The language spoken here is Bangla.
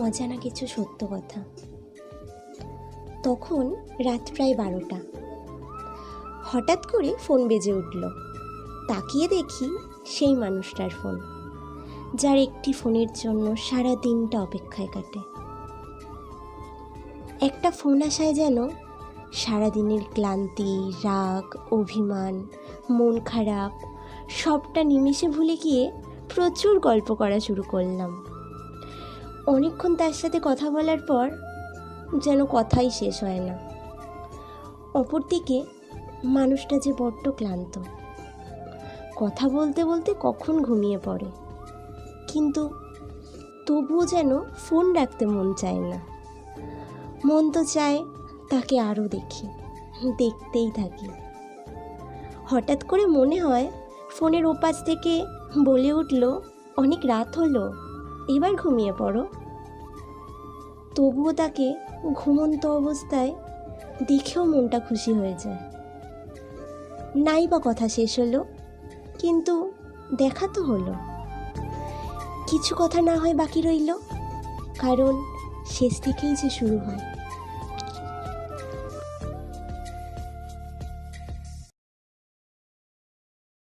অজানা কিছু সত্য কথা। তখন রাত প্রায় 12টা। হঠাৎ করে ফোন বেজে উঠল। তাকিয়ে দেখি সেই মানুষটার ফোন, যার একটি ফোনের জন্য সারা দিনটা অপেক্ষায় কাটে। একটা ফোন আসায় যেন সারাদিনের ক্লান্তি, রাগ, অভিমান, মন খারাপ সবটা নিমেষে ভুলে গিয়ে প্রচুর গল্প করা শুরু করলাম। অনেকক্ষণ তার সাথে কথা বলার পর যেন কথাই শেষ হয় না। অপরদিকে মানুষটা যে বড্ড ক্লান্ত, কথা বলতে বলতে কখন ঘুমিয়ে পড়ে, কিন্তু তবুও যেন ফোন রাখতে মন চায় না। মন তো চায় তাকে আরও দেখি, দেখতেই থাকি। হঠাৎ করে মনে হয় ফোনের ওপাশ থেকে বলে উঠল, অনেক রাত হলো, এবার ঘুমিয়ে পড়ো। তবুও তাকে ঘুমন্ত অবস্থায় দেখেও মনটা খুশি হয়ে যায়। নাই বা কথা শেষ হলো, কিন্তু দেখা তো হলো। কিছু কথা না হয় বাকি রইল, কারণ শেষ থেকেই যে শুরু হয়।